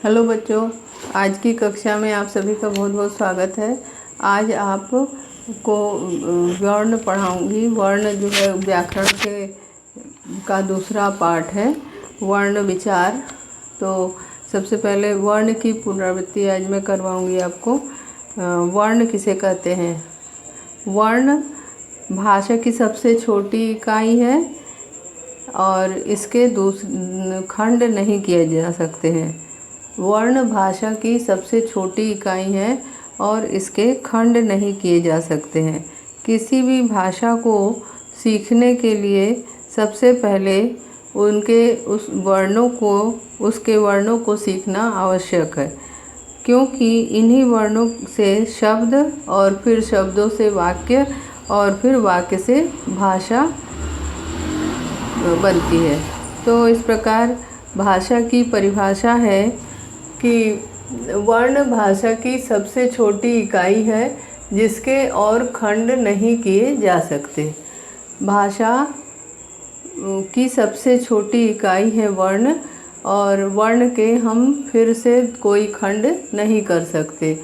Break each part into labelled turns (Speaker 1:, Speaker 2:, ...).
Speaker 1: Hello बच्चों, आज की कक्षा में आप सभी का बहुत बहुत स्वागत है। आज आपको वर्ण पढ़ाऊंगी। वर्ण जो है व्याकरण के का दूसरा पार्ट है, वर्ण विचार। तो सबसे पहले वर्ण की पुनरावृत्ति आज मैं करवाऊंगी आपको। वर्ण किसे कहते हैं? वर्ण भाषा की सबसे छोटी इकाई है और इसके खंड नहीं किए जा सकते हैं। वर्ण भाषा की सबसे छोटी इकाई है और इसके खंड नहीं किए जा सकते हैं। किसी भी भाषा को सीखने के लिए सबसे पहले उसके वर्णों को सीखना आवश्यक है, क्योंकि इन्हीं वर्णों से शब्द और फिर शब्दों से वाक्य और फिर वाक्य से भाषा बनती है। तो इस प्रकार भाषा की परिभाषा है कि वर्ण भाषा की सबसे छोटी इकाई है जिसके और खंड नहीं किए जा सकते। भाषा की सबसे छोटी इकाई है वर्ण, और वर्ण के हम फिर से कोई खंड नहीं कर सकते।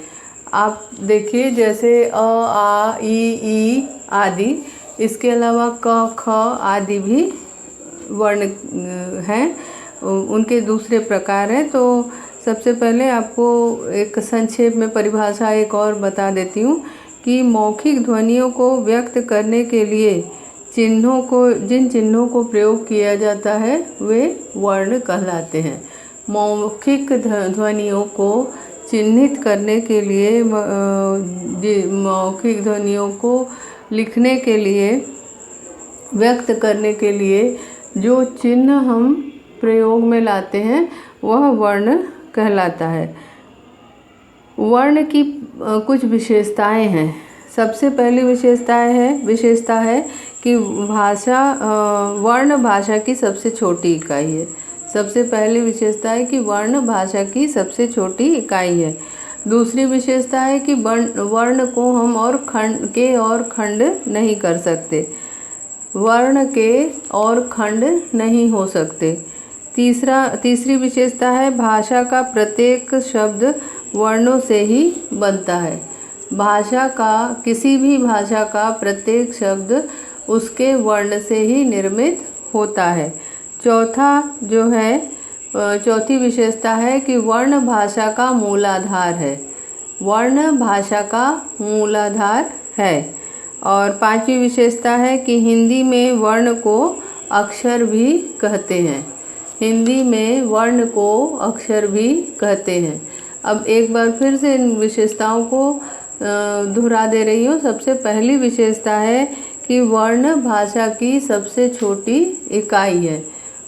Speaker 1: आप देखिए, जैसे अ, आ, ई आदि, इसके अलावा क, ख आदि भी वर्ण हैं, उनके दूसरे प्रकार हैं। तो सबसे पहले आपको एक संक्षेप में परिभाषा एक और बता देती हूँ कि मौखिक ध्वनियों को व्यक्त करने के लिए जिन चिन्हों को प्रयोग किया जाता है वे वर्ण कहलाते हैं। मौखिक ध्वनियों को चिन्हित करने के लिए, मौखिक ध्वनियों को लिखने के लिए, व्यक्त करने के लिए जो चिन्ह हम प्रयोग में लाते हैं वह वर्ण कहलाता है। वर्ण की कुछ विशेषताएं हैं। सबसे पहली विशेषता है कि वर्ण भाषा की सबसे छोटी इकाई है। सबसे पहली विशेषता है कि वर्ण भाषा की सबसे छोटी इकाई है। दूसरी विशेषता है कि वर्ण को हम और खंड नहीं कर सकते। वर्ण के और खंड नहीं हो सकते। तीसरी विशेषता है भाषा का प्रत्येक शब्द वर्णों से ही बनता है। किसी भी भाषा का प्रत्येक शब्द उसके वर्ण से ही निर्मित होता है। चौथी विशेषता है कि वर्ण भाषा का मूलाधार है। वर्ण भाषा का मूलाधार है। और पांचवी विशेषता है कि हिंदी में वर्ण को अक्षर भी कहते हैं। हिंदी में वर्ण को अक्षर भी कहते हैं। अब एक बार फिर से इन विशेषताओं को दोहरा दे रही हूँ। सबसे पहली विशेषता है कि वर्ण भाषा की सबसे छोटी इकाई है।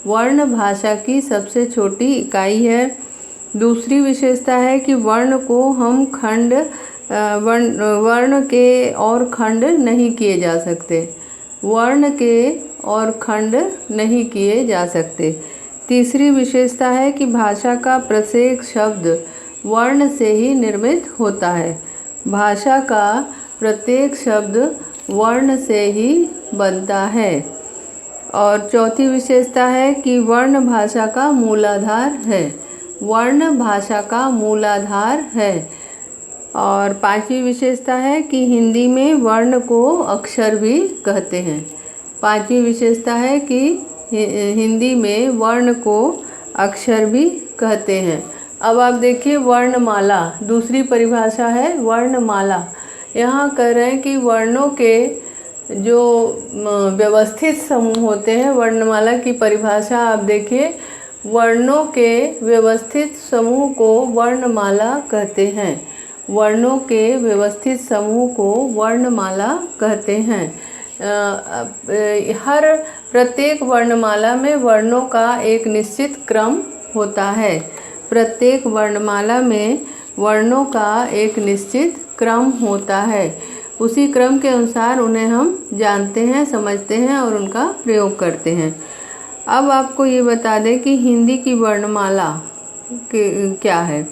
Speaker 1: वर्ण भाषा की सबसे छोटी इकाई है। दूसरी विशेषता है कि वर्ण के और खंड नहीं किए जा सकते। वर्ण के और खंड नहीं किए जा सकते। तीसरी विशेषता है कि भाषा का प्रत्येक शब्द वर्ण से ही निर्मित होता है। भाषा का प्रत्येक शब्द वर्ण से ही बनता है। और चौथी विशेषता है कि वर्ण भाषा का मूलाधार है। वर्ण भाषा का मूलाधार है। और पांचवी विशेषता है कि हिंदी में वर्ण को अक्षर भी कहते हैं। पांचवी विशेषता है कि हिंदी में वर्ण को अक्षर भी कहते हैं। अब आप देखिए वर्णमाला, दूसरी परिभाषा है वर्णमाला। यहाँ कह रहे हैं कि वर्णों के जो व्यवस्थित समूह होते हैं, वर्णमाला की परिभाषा आप देखिए, वर्णों के व्यवस्थित समूह को वर्णमाला कहते हैं। वर्णों के व्यवस्थित समूह को वर्णमाला कहते हैं। हर प्रत्येक वर्णमाला में वर्णों का एक निश्चित क्रम होता है। प्रत्येक वर्णमाला में वर्णों का एक निश्चित क्रम होता है। उसी क्रम के अनुसार उन्हें हम जानते हैं, समझते हैं और उनका प्रयोग करते हैं। अब आपको ये बता दें कि हिंदी की वर्णमाला क्या है।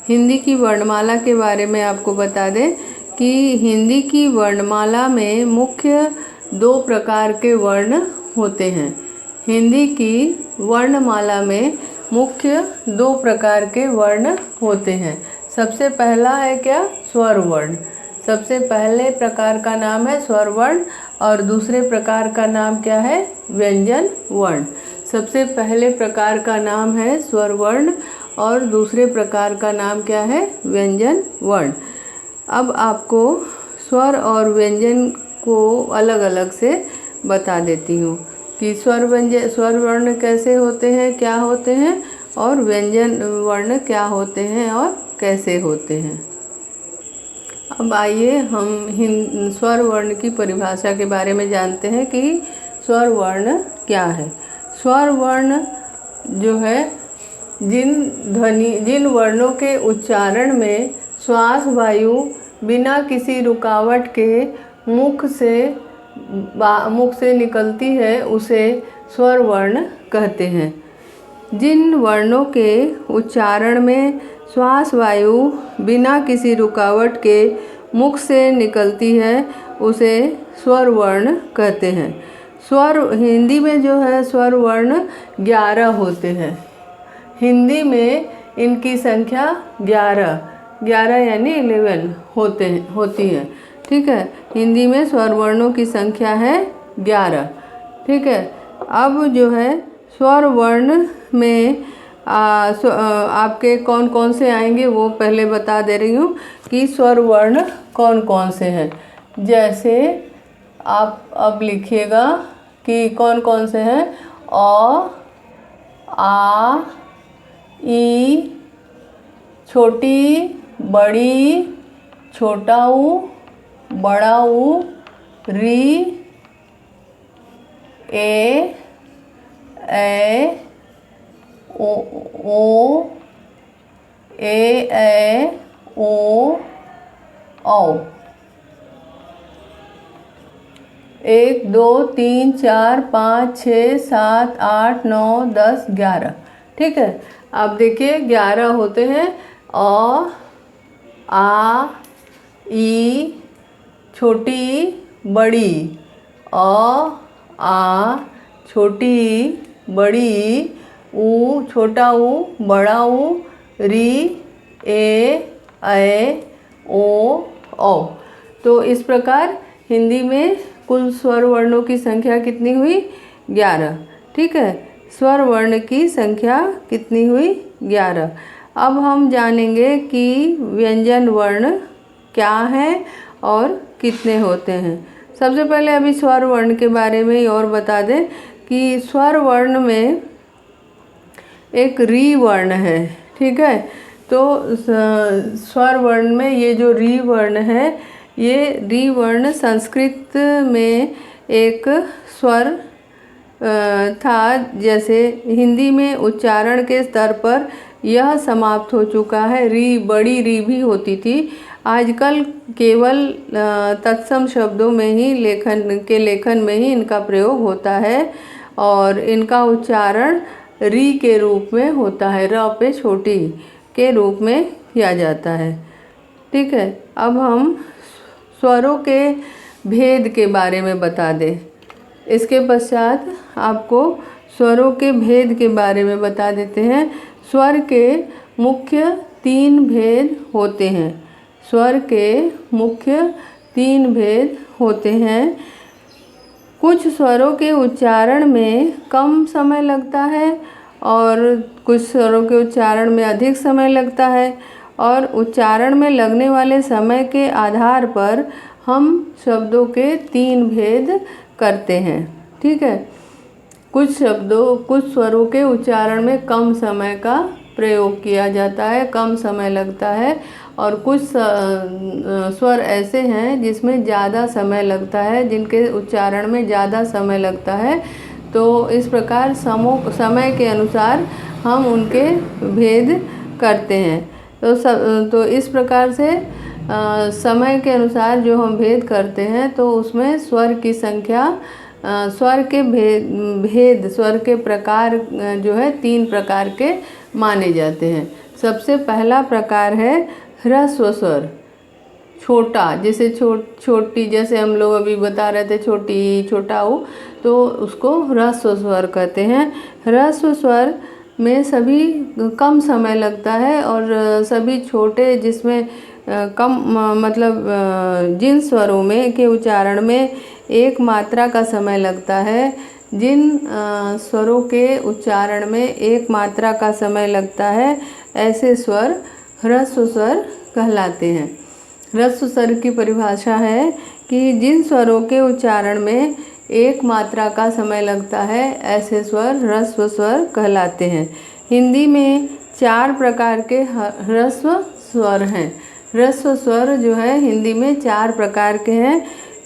Speaker 1: हिंदी की वर्णमाला के बारे में आपको बता दें कि हिंदी की वर्णमाला में मुख्य 2 प्रकार के वर्ण होते हैं। हिंदी की वर्णमाला में मुख्य दो प्रकार के वर्ण होते हैं। सबसे पहला है क्या? स्वर वर्ण। सबसे पहले प्रकार का नाम है स्वर वर्ण और दूसरे प्रकार का नाम क्या है? व्यंजन वर्ण। सबसे पहले प्रकार का नाम है स्वर वर्ण और दूसरे प्रकार का नाम क्या है? व्यंजन वर्ण। अब आपको स्वर और व्यंजन को अलग अलग से बता देती हूँ कि स्वर वर्ण कैसे होते हैं, क्या होते हैं, और व्यंजन वर्ण क्या होते हैं और कैसे होते हैं। अब आइए हम स्वर वर्ण की परिभाषा के बारे में जानते हैं कि स्वर वर्ण क्या है। स्वर वर्ण जो है जिन वर्णों के उच्चारण में श्वास वायु बिना किसी रुकावट के मुख से निकलती है उसे स्वर वर्ण कहते हैं। जिन वर्णों के उच्चारण में श्वास वायु बिना किसी रुकावट के मुख से निकलती है उसे स्वर वर्ण कहते हैं। स्वर हिंदी में जो है स्वर वर्ण 11 होते हैं। हिंदी में इनकी संख्या 11 यानी 11 होती है। ठीक है, हिंदी में स्वर वर्णों की संख्या है 11। ठीक है, अब जो है स्वर वर्ण में आपके कौन कौन से आएंगे वो पहले बता दे रही हूँ कि स्वर वर्ण कौन कौन से हैं। जैसे आप अब लिखिएगा कि कौन कौन से हैं। अ, आ, ई, छोटी, बड़ी, छोटा ऊ, बड़ा ऊ, री, ए, ओ, ए, ओ, औ। 1 2 3 4 5 6 7 8 9 10 11। ठीक है, अब देखिए 11 होते हैं। अ, आ, ई, छोटी, बड़ी, अ, आ, छोटी, बड़ी, ऊ, छोटा ऊ, बड़ा ऊ, री, ए, ओ, औ। तो इस प्रकार हिंदी में कुल स्वर वर्णों की संख्या कितनी हुई? 11। ठीक है, स्वर वर्ण की संख्या कितनी हुई? 11। अब हम जानेंगे कि व्यंजन वर्ण क्या है और कितने होते हैं। सबसे पहले अभी स्वर वर्ण के बारे में और बता दें कि स्वर वर्ण में एक री वर्ण है। ठीक है, तो स्वर वर्ण में ये जो री वर्ण है, ये री वर्ण संस्कृत में एक स्वर था। जैसे हिंदी में उच्चारण के स्तर पर यह समाप्त हो चुका है। री, बड़ी री भी होती थी। आजकल केवल तत्सम शब्दों में ही लेखन में ही इनका प्रयोग होता है और इनका उच्चारण री के रूप में होता है। र पे छोटी के रूप में किया जाता है। ठीक है, अब हम स्वरों के भेद के बारे में बता दें। इसके पश्चात आपको स्वरों के भेद के बारे में बता देते हैं। स्वर के मुख्य 3 भेद होते हैं। स्वर के मुख्य 3 भेद होते हैं। कुछ स्वरों के उच्चारण में कम समय लगता है और कुछ स्वरों के उच्चारण में अधिक समय लगता है और उच्चारण में लगने वाले समय के आधार पर हम शब्दों के 3 भेद करते हैं। ठीक है, कुछ स्वरों के उच्चारण में कम समय का प्रयोग किया जाता है, कम समय लगता है, और कुछ स्वर ऐसे हैं जिसमें ज़्यादा समय लगता है, जिनके उच्चारण में ज़्यादा समय लगता है। तो इस प्रकार समय के अनुसार हम उनके भेद करते हैं। तो इस प्रकार से समय के अनुसार जो हम भेद करते हैं तो उसमें स्वर की संख्या, स्वर के भेद स्वर के प्रकार जो है 3 प्रकार के माने जाते हैं। सबसे पहला प्रकार है ह्रस्व स्वर। छोटा, जैसे छोटी, जैसे हम लोग अभी बता रहे थे छोटी, छोटा ऊ, तो उसको ह्रस्व स्वर कहते हैं। ह्रस्व स्वर में सभी कम समय लगता है और सभी छोटे जिसमें कम मतलब जिन स्वरों में के उच्चारण में एक मात्रा का समय लगता है, जिन स्वरों के उच्चारण में एक मात्रा का समय लगता है, ऐसे स्वर ह्रस्व स्वर कहलाते हैं। ह्रस्व स्वर की परिभाषा है कि जिन स्वरों के उच्चारण में एक मात्रा का समय लगता है, ऐसे स्वर ह्रस्व स्वर कहलाते हैं। हिंदी में 4 प्रकार के ह्रस्व स्वर हैं। ह्रस्व स्वर जो है हिंदी में 4 प्रकार के हैं,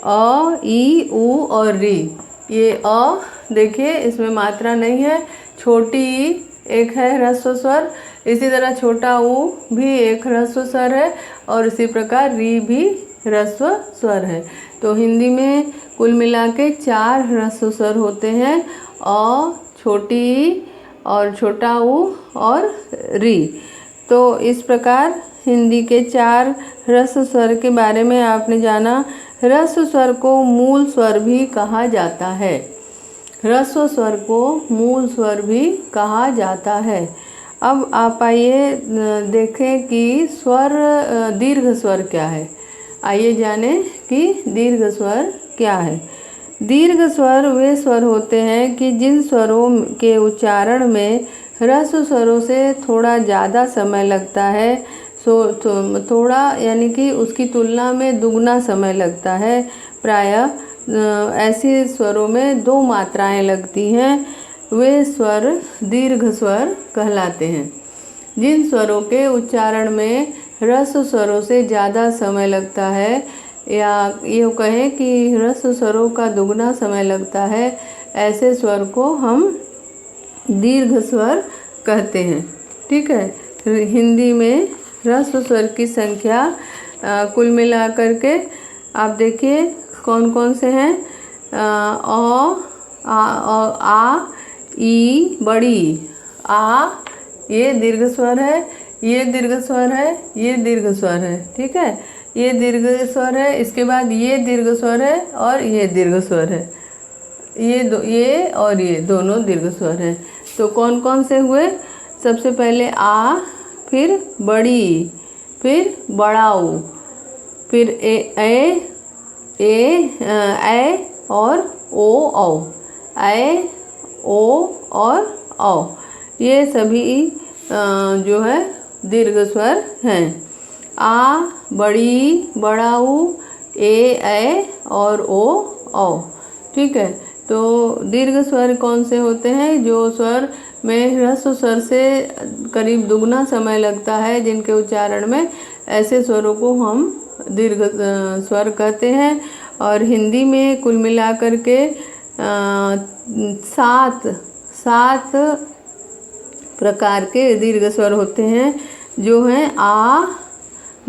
Speaker 1: अ, ई, उ और री। ये अ देखिए इसमें मात्रा नहीं है, छोटी ई एक है ह्रस्व स्वर, इसी तरह छोटा ऊ भी एक ह्रस्व स्वर है और इसी प्रकार री भी ह्रस्व स्वर है। तो हिंदी में कुल मिला के 4 ह्रस्व स्वर होते हैं, अ, छोटी ई और छोटा ऊ और री। तो इस प्रकार हिंदी के 4 ह्रस्व स्वर के बारे में आपने जाना। ह्रस्व स्वर को मूल स्वर भी कहा जाता है। ह्रस्व स्वर को मूल स्वर भी कहा जाता है। अब आप आइए देखें कि स्वर दीर्घ स्वर क्या है। आइए जानें कि दीर्घ स्वर क्या है। दीर्घ स्वर वे स्वर होते हैं कि जिन स्वरों के उच्चारण में ह्रस्व स्वरों से थोड़ा ज़्यादा समय लगता है, थोड़ा यानी कि उसकी तुलना में दुगना समय लगता है। प्रायः ऐसे स्वरों में 2 मात्राएं लगती हैं, वे स्वर दीर्घ स्वर कहलाते हैं। जिन स्वरों के उच्चारण में ह्रस्व स्वरों से ज़्यादा समय लगता है, या ये कहें कि ह्रस्व स्वरों का दुगना समय लगता है, ऐसे स्वर को हम दीर्घ स्वर कहते हैं। ठीक है। हिंदी में ह्रस्व स्वर की संख्या कुल मिलाकर के आप देखिए कौन कौन से हैं। आ, ई बड़ी, आ ये दीर्घ स्वर है, ये दीर्घ स्वर है, ये दीर्घ स्वर है। ठीक है, ये दीर्घ स्वर है। इसके बाद ये दीर्घ स्वर है और ये दीर्घ स्वर है। ये और ये दोनों दीर्घ स्वर हैं। तो कौन कौन से हुए? सबसे पहले आ, फिर बड़ी, फिर बड़ाऊ, फिर ए और ओ औ, ए ओ और औ, ये सभी जो है दीर्घ स्वर हैं। आ, बड़ी, बड़ाऊ, ए और ओ औ। ठीक है। तो दीर्घ स्वर कौन से होते हैं? जो स्वर में ह्रस्व स्वर से करीब दुगना समय लगता है, जिनके उच्चारण में, ऐसे स्वरों को हम दीर्घ स्वर कहते हैं। और हिंदी में कुल मिलाकर के 7 प्रकार के दीर्घ स्वर होते हैं, जो हैं आ,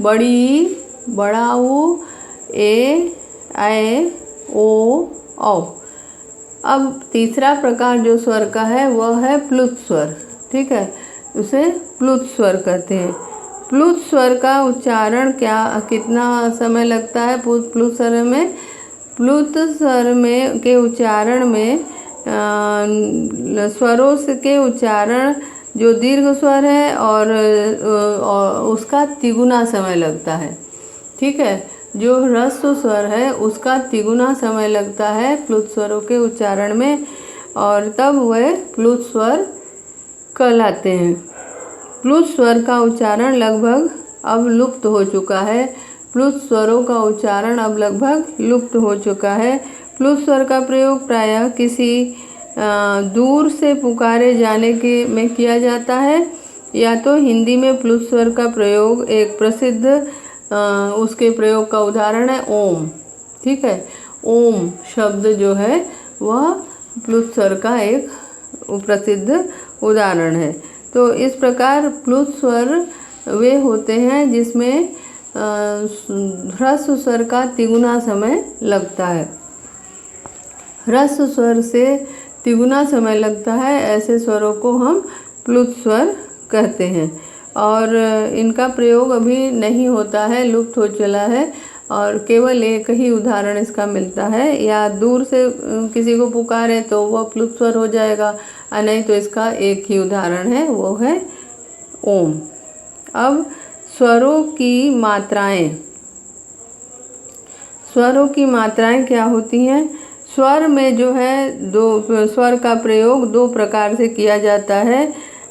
Speaker 1: बड़ी, बड़ाऊ, ए ओ औ। अब तीसरा प्रकार जो स्वर का है वह है प्लुत स्वर। ठीक है, उसे प्लुत स्वर कहते हैं। प्लुत स्वर का उच्चारण कितना समय लगता है? प्लुत स्वर में, प्लुत स्वर में के उच्चारण में स्वरों के उच्चारण जो दीर्घ स्वर है और उसका तिगुना समय लगता है। ठीक है, जो ह्रस्व स्वर है उसका तिगुना समय लगता है प्लुत स्वरों के उच्चारण में, और तब वह प्लुत स्वर कहलाते हैं। प्लुत स्वर का उच्चारण लगभग अब लुप्त हो चुका है। प्लुत स्वरों का उच्चारण अब लगभग लुप्त हो चुका है। प्लुत स्वर का प्रयोग प्रायः किसी दूर से पुकारे जाने के में किया जाता है, या तो हिंदी में प्लुत स्वर का प्रयोग एक प्रसिद्ध उसके प्रयोग का उदाहरण है ओम। ठीक है, ओम शब्द जो है वह प्लुत स्वर का एक प्रसिद्ध उदाहरण है। तो इस प्रकार प्लुत स्वर वे होते हैं जिसमें ह्रस्व स्वर का तिगुना समय लगता है। ह्रस्व स्वर से तिगुना समय लगता है, ऐसे स्वरों को हम प्लुत स्वर कहते हैं। और इनका प्रयोग अभी नहीं होता है, लुप्त हो चला है। और केवल एक ही उदाहरण इसका मिलता है। या दूर से किसी को पुकारे तो वह प्लुत स्वर हो जाएगा, और नहीं तो इसका एक ही उदाहरण है, वो है ओम। अब स्वरों की मात्राएं। स्वरों की मात्राएं क्या होती हैं? स्वर में जो है दो स्वर का प्रयोग दो प्रकार से किया जाता है।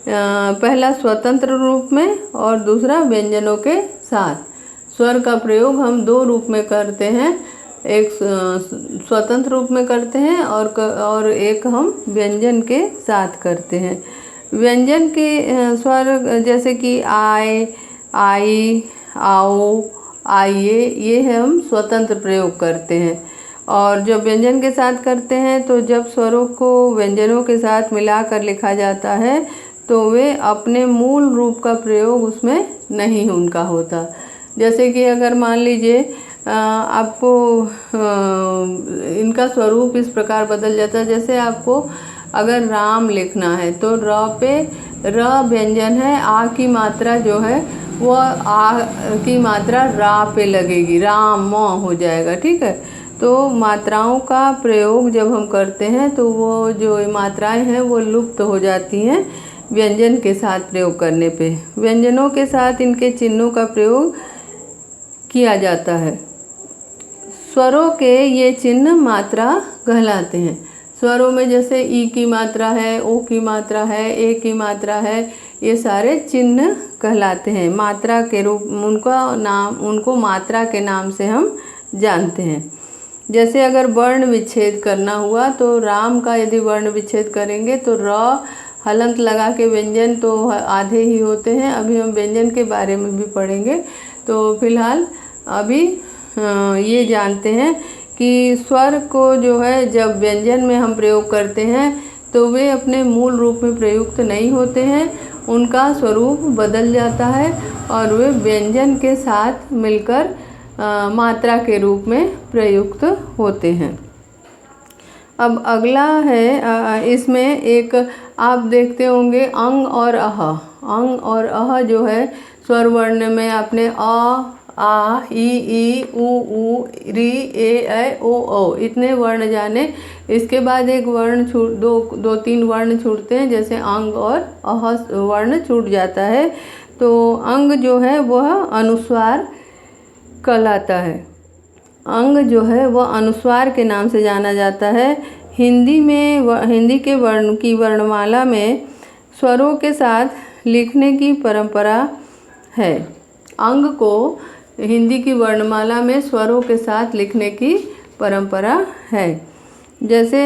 Speaker 1: पहला स्वतंत्र रूप में और दूसरा व्यंजनों के साथ। स्वर का प्रयोग हम दो रूप में करते हैं, एक स्वतंत्र रूप में करते हैं और एक हम व्यंजन के साथ करते हैं। व्यंजन के स्वर जैसे कि आए, आई, आओ, आइए, ये हम स्वतंत्र प्रयोग करते हैं। और जब व्यंजन के साथ करते हैं तो जब स्वरों को व्यंजनों के साथ मिलाकर लिखा जाता है तो वे अपने मूल रूप का प्रयोग उसमें नहीं उनका होता। जैसे कि अगर मान लीजिए आपको इनका स्वरूप इस प्रकार बदल जाता है। जैसे आपको अगर राम लिखना है तो र पे र व्यंजन है, आ की मात्रा जो है वह आ की मात्रा रा पे लगेगी, राम हो जाएगा। ठीक है, तो मात्राओं का प्रयोग जब हम करते हैं तो वो जो मात्राएं हैं वो लुप्त हो जाती हैं व्यंजन के साथ प्रयोग करने पे। व्यंजनों के साथ इनके चिन्हों का प्रयोग किया जाता है। स्वरों के ये चिन्ह मात्रा कहलाते हैं। स्वरों में जैसे ई की मात्रा है, ओ की मात्रा है, ए की मात्रा है, ये सारे चिन्ह कहलाते हैं। मात्रा के रूप उनको मात्रा के नाम से हम जानते हैं। जैसे अगर वर्ण विच्छेद करना हुआ तो राम का यदि वर्ण विच्छेद करेंगे तो र हलंत लगा के व्यंजन तो आधे ही होते हैं। अभी हम व्यंजन के बारे में भी पढ़ेंगे। तो फिलहाल अभी ये जानते हैं कि स्वर को जो है जब व्यंजन में हम प्रयोग करते हैं तो वे अपने मूल रूप में प्रयुक्त नहीं होते हैं, उनका स्वरूप बदल जाता है और वे व्यंजन के साथ मिलकर मात्रा के रूप में प्रयुक्त होते हैं। अब अगला है, इसमें एक आप देखते होंगे अंग और अह। अंग और अह जो है स्वर वर्ण में आपने अ, आ, ई, उ, री, ए, ऐ, ओ इतने वर्ण जाने। इसके बाद एक वर्ण दो तीन वर्ण छूटते हैं, जैसे अंग और अह वर्ण छूट जाता है। तो अंग जो है वह अनुस्वार कहलाता है। अंग जो है वह अनुस्वार के नाम से जाना जाता है। हिंदी के वर्ण की वर्णमाला में स्वरों के साथ लिखने की परंपरा है। अंग को हिंदी की वर्णमाला में स्वरों के साथ लिखने की परंपरा है। जैसे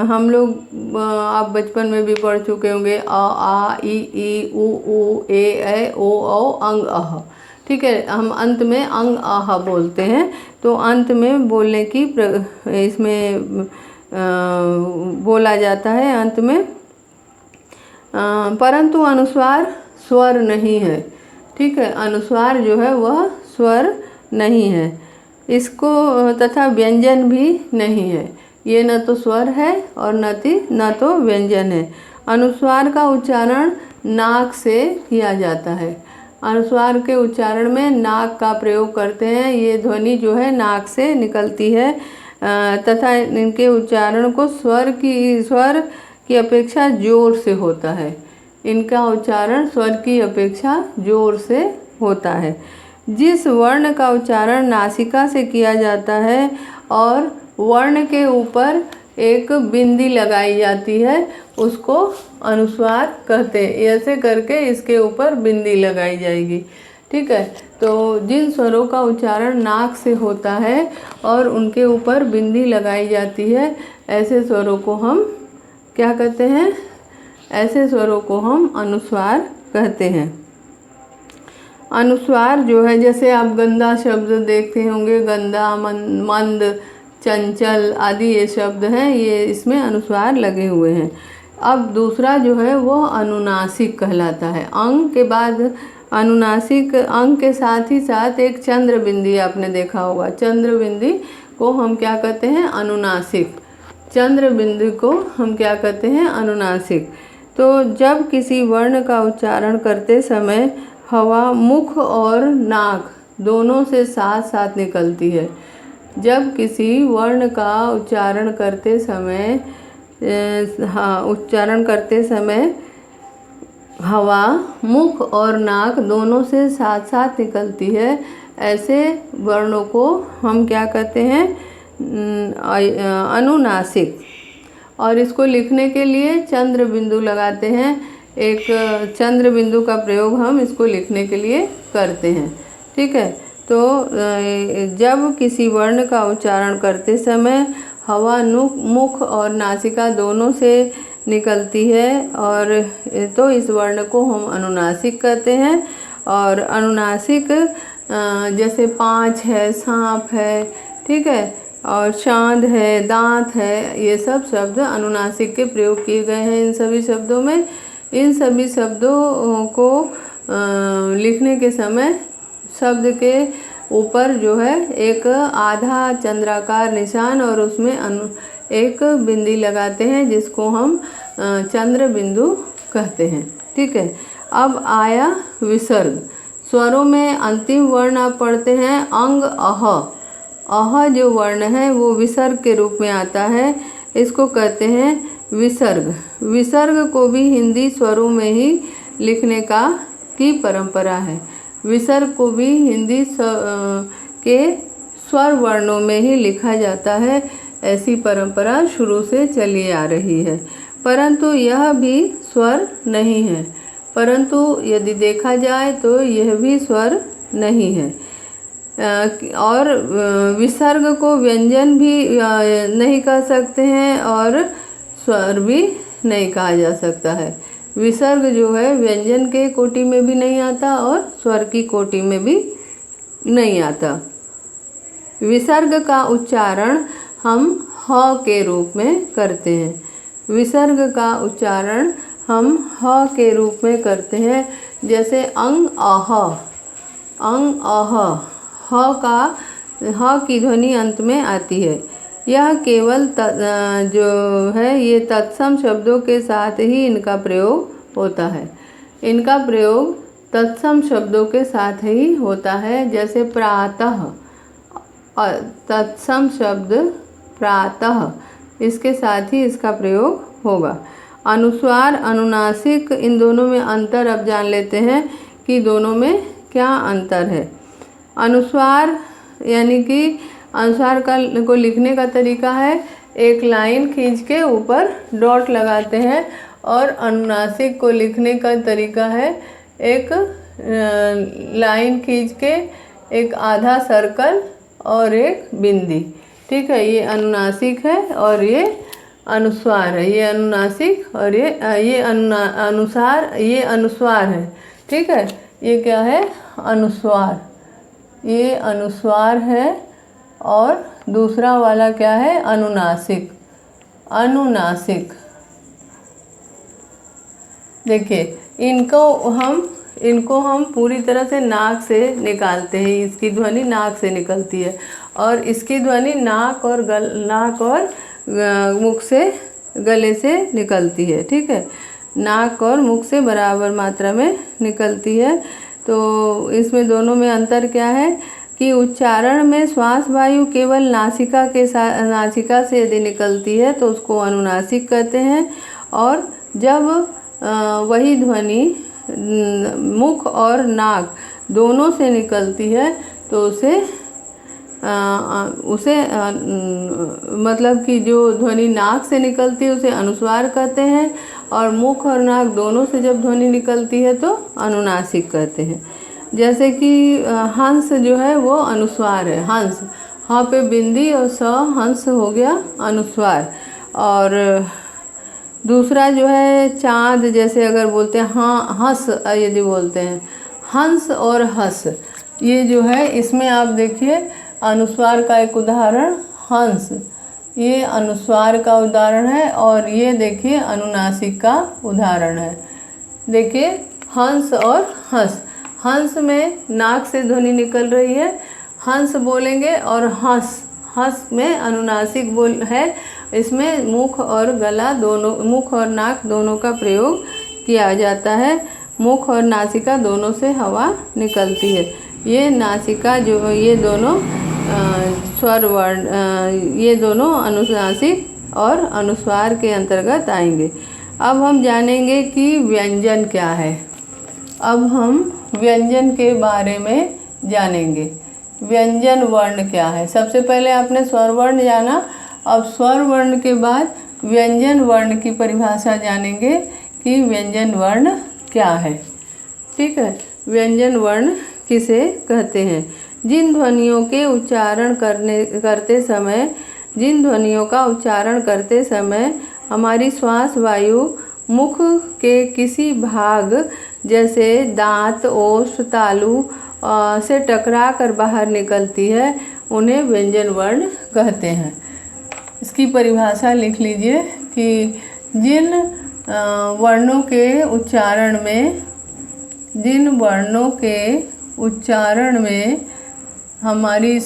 Speaker 1: हम लोग आप बचपन में भी पढ़ चुके होंगे अ, आ, ई, उ, ए, ऐ, ओ, अंग, अह। ठीक है, हम अंत में अंग आह बोलते हैं। तो अंत में बोलने की इसमें बोला जाता है अंत में, परंतु अनुस्वार स्वर नहीं है। ठीक है, अनुस्वार जो है वह स्वर नहीं है। इसको तथा व्यंजन भी नहीं है। ये न तो स्वर है और न तो व्यंजन है। अनुस्वार का उच्चारण नाक से किया जाता है। अनुस्वार के उच्चारण में नाक का प्रयोग करते हैं। ये ध्वनि जो है नाक से निकलती है तथा इनके उच्चारण को स्वर की अपेक्षा जोर से होता है। इनका उच्चारण स्वर की अपेक्षा जोर से होता है। जिस वर्ण का उच्चारण नासिका से किया जाता है और वर्ण के ऊपर एक बिंदी लगाई जाती है उसको अनुस्वार कहते हैं। ऐसे करके इसके ऊपर बिंदी लगाई जाएगी। ठीक है, तो जिन स्वरों का उच्चारण नाक से होता है और उनके ऊपर बिंदी लगाई जाती है, ऐसे स्वरों को हम क्या कहते हैं? ऐसे स्वरों को हम अनुस्वार कहते हैं। अनुस्वार जो है, जैसे आप गंदा शब्द देखते होंगे, गंदा, मंद, चंचल आदि ये शब्द हैं, ये इसमें अनुस्वार लगे हुए हैं। अब दूसरा जो है वो अनुनासिक कहलाता है। अंग के बाद अनुनासिक, अंग के साथ ही साथ एक चंद्र बिंदी आपने देखा होगा। चंद्र बिंदी को हम क्या कहते हैं? अनुनासिक। चंद्र बिंदी को हम क्या कहते हैं? अनुनासिक। तो जब किसी वर्ण का उच्चारण करते समय हवा मुख और नाक दोनों से साथ साथ निकलती है। जब किसी वर्ण का उच्चारण करते समय हवा मुख और नाक दोनों से साथ साथ निकलती है, ऐसे वर्णों को हम क्या कहते हैं? अनुनासिक। और इसको लिखने के लिए चंद्र बिंदु लगाते हैं। एक चंद्र बिंदु का प्रयोग हम इसको लिखने के लिए करते हैं। ठीक है, तो जब किसी वर्ण का उच्चारण करते समय हवा मुख और नासिका दोनों से निकलती है और तो इस वर्ण को हम अनुनासिक कहते हैं। और अनुनासिक जैसे पाँच है, सांप है, ठीक है, और चांद है, दांत है, ये सब शब्द अनुनासिक के प्रयोग किए गए हैं इन सभी शब्दों में। इन सभी शब्दों को लिखने के समय शब्द के ऊपर जो है एक आधा चंद्राकार निशान और उसमें एक बिंदी लगाते हैं, जिसको हम चंद्र बिंदु कहते हैं। ठीक है, अब आया विसर्ग। स्वरों में अंतिम वर्ण आप पढ़ते हैं अंग अह। अह जो वर्ण है वो विसर्ग के रूप में आता है, इसको कहते हैं विसर्ग। विसर्ग को भी हिंदी स्वरों में ही लिखने की परंपरा है। विसर्ग को भी हिंदी के स्वर वर्णों में ही लिखा जाता है, ऐसी परंपरा शुरू से चली आ रही है। परंतु यह भी स्वर नहीं है, परंतु यदि देखा जाए तो यह भी स्वर नहीं है। और विसर्ग को व्यंजन भी नहीं कह सकते हैं और स्वर भी नहीं कहा जा सकता है। विसर्ग जो है व्यंजन के कोटि में भी नहीं आता और स्वर की कोटि में भी नहीं आता। विसर्ग का उच्चारण हम ह के रूप में करते हैं। विसर्ग का उच्चारण हम ह के रूप में करते हैं। जैसे अंग अह, अंग अह, ह की ध्वनि अंत में आती है। यह केवल जो है ये तत्सम शब्दों के साथ ही इनका प्रयोग होता है। इनका प्रयोग तत्सम शब्दों के साथ ही होता है। जैसे प्रातः, तत्सम शब्द प्रातः, इसके साथ ही इसका प्रयोग होगा। अनुस्वार अनुनासिक, इन दोनों में अंतर अब जान लेते हैं कि दोनों में क्या अंतर है। अनुस्वार यानी कि अनुस्वार को लिखने का तरीका है एक लाइन खींच के ऊपर डॉट लगाते हैं, और अनुनासिक को लिखने का तरीका है एक लाइन खींच के एक आधा सर्कल और एक बिंदी। ठीक है, ये अनुनासिक है और ये अनुस्वार है। ये अनुनासिक और ये अनुस्वार है। ठीक है, ये क्या है? अनुस्वार। ये अनुस्वार है और दूसरा वाला क्या है? अनुनासिक। अनुनासिक। देखिए, इनको हम पूरी तरह से नाक से निकालते हैं। इसकी ध्वनि नाक से निकलती है और इसकी ध्वनि नाक और मुख से, गले से निकलती है। ठीक है, नाक और मुख से बराबर मात्रा में निकलती है। तो इसमें दोनों में अंतर क्या है कि उच्चारण में श्वास वायु केवल नासिका से यदि निकलती है तो उसको अनुनासिक कहते हैं, और जब वही ध्वनि मुख और नाक दोनों से निकलती है तो उसे मतलब कि जो ध्वनि नाक से निकलती है उसे अनुस्वार कहते हैं, और मुख और नाक दोनों से जब ध्वनि निकलती है तो अनुनासिक कहते हैं। जैसे कि हंस जो है वो अनुस्वार है। हंस, हाँ पे बिंदी और स, हंस हो गया अनुस्वार। और दूसरा जो है चाँद, जैसे अगर बोलते हैं हाँ हंस, यदि बोलते हैं हंस और हंस, ये जो है इसमें आप देखिए अनुस्वार का एक उदाहरण हंस, ये अनुस्वार का उदाहरण है, और ये देखिए अनुनासिक का उदाहरण है। देखिए हंस और हंस, हंस में नाक से ध्वनि निकल रही है, हंस बोलेंगे, और हंस में अनुनासिक बोल है। इसमें मुख और गला दोनों, मुख और नाक दोनों का प्रयोग किया जाता है। मुख और नासिका दोनों से हवा निकलती है। ये नासिका जो ये दोनों स्वर वर्ण ये दोनों अनुनासिक और अनुस्वार के अंतर्गत आएंगे। अब हम जानेंगे कि व्यंजन क्या है। अब हम व्यंजन के बारे में जानेंगे। व्यंजन वर्ण क्या है। सबसे पहले आपने स्वर वर्ण जाना, अब स्वर वर्ण के बाद व्यंजन वर्ण की परिभाषा जानेंगे कि व्यंजन वर्ण क्या है। ठीक है, व्यंजन वर्ण किसे कहते हैं। जिन ध्वनियों के उच्चारण करते समय हमारी श्वास वायु मुख के किसी भाग जैसे दांत, ओष्ठ, तालु से टकराकर बाहर निकलती है, उन्हें व्यंजन वर्ण कहते हैं। इसकी परिभाषा लिख लीजिए कि जिन वर्णों के उच्चारण में हमारी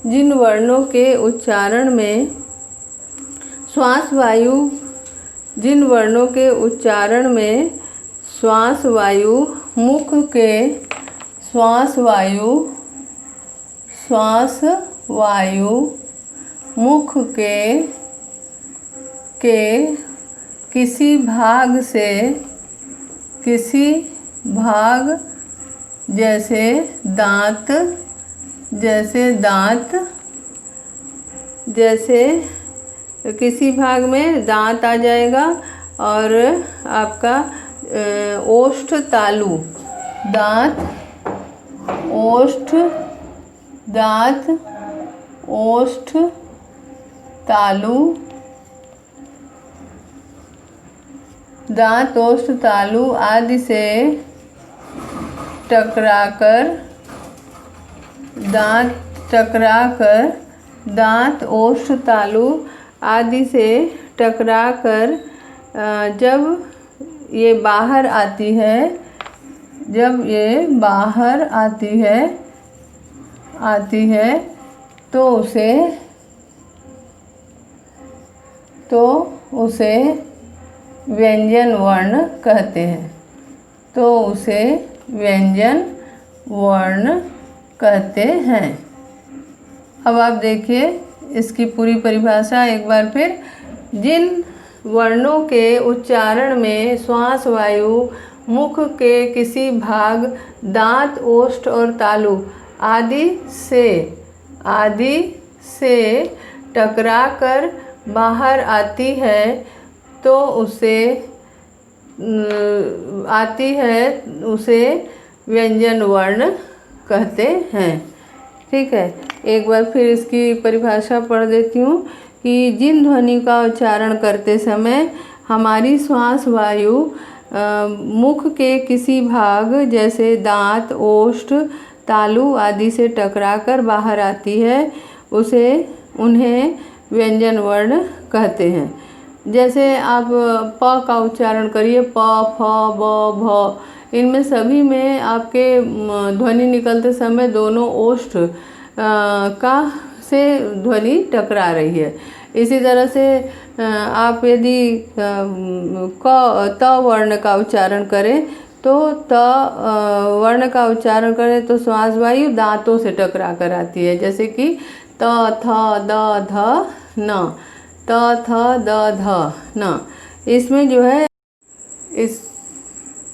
Speaker 1: जिन वर्णों के उच्चारण में श्वास वायु मुख के किसी भाग जैसे किसी भाग में दांत आ जाएगा और आपका ओष्ठ तालु, दांत ओष्ठ तालु आदि से टकराकर दांत ओष्ठ तालु आदि से टकराकर जब ये बाहर आती है तो उसे व्यंजन वर्ण कहते हैं। अब आप देखिए इसकी पूरी परिभाषा एक बार फिर। जिन वर्णों के उच्चारण में श्वास वायु मुख के किसी भाग दांत, ओष्ठ और तालु आदि से टकराकर बाहर आती है तो उसे व्यंजन वर्ण कहते हैं। ठीक है, एक बार फिर इसकी परिभाषा पढ़ देती हूँ कि जिन ध्वनि का उच्चारण करते समय हमारी श्वास वायु मुख के किसी भाग जैसे दांत, ओष्ठ, तालु आदि से टकराकर बाहर आती है, उन्हें व्यंजन वर्ण कहते हैं। जैसे आप प का उच्चारण करिए, प, फ, ब, भ, इनमें सभी में आपके ध्वनि निकलते समय दोनों ओष्ठ से ध्वनि टकरा रही है। इसी तरह से आप यदि त वर्ण का उच्चारण करें तो वर्ण का उच्चारण करें तो श्वास वायु दांतों से टकरा कर आती है, जैसे कि त, थ, द, ध, न, त, थ, द, ध, न। इसमें जो है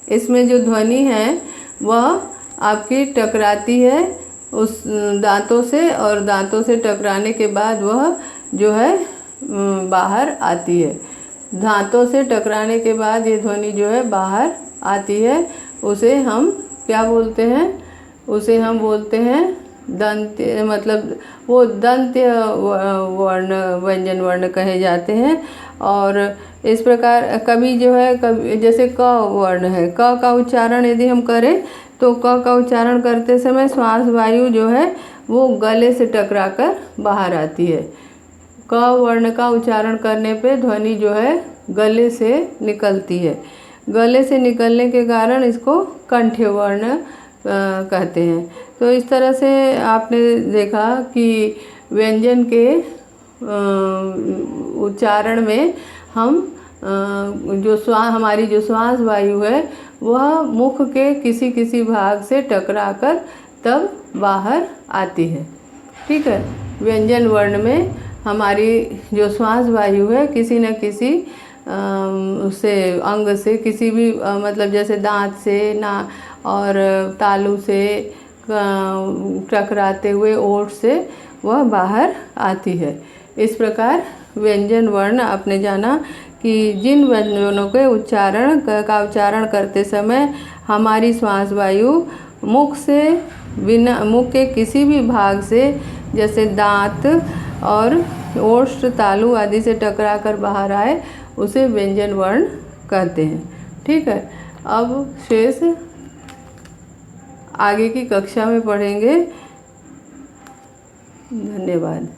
Speaker 1: इसमें जो ध्वनि है वह आपकी टकराती है उस दांतों से, और दांतों से टकराने के बाद वह जो है बाहर आती है। दांतों से टकराने के बाद ये ध्वनि जो है बाहर आती है, उसे हम क्या बोलते हैं? उसे हम बोलते हैं दंत्य, मतलब वो दंत्य वर्ण, व्यंजन वर्ण कहे जाते हैं। और इस प्रकार कभी जो है, कभी जैसे क वर्ण है, क का उच्चारण यदि हम करें तो क का उच्चारण करते समय श्वास वायु जो है वो गले से टकराकर बाहर आती है। क वर्ण का उच्चारण करने पे ध्वनि जो है गले से निकलती है। गले से निकलने के कारण इसको कंठ्य वर्ण कहते हैं। तो इस तरह से आपने देखा कि व्यंजन के उच्चारण में हम हमारी जो श्वास वायु है वह मुख के किसी किसी भाग से टकराकर तब बाहर आती है। ठीक है। व्यंजन वर्ण में हमारी जो श्वास वायु है किसी न किसी उससे अंग से किसी भी मतलब जैसे दांत से ना और तालू से टकराते हुए ओठ से वह बाहर आती है। इस प्रकार व्यंजन वर्ण आपने जाना कि जिन व्यंजनों के उच्चारण का उच्चारण करते समय हमारी श्वास वायु मुख से बिना मुख के किसी भी भाग से जैसे दांत और ओष्ठ तालु आदि से टकराकर बाहर आए उसे व्यंजन वर्ण कहते हैं। ठीक है। अब शेष आगे की कक्षा में पढ़ेंगे। धन्यवाद।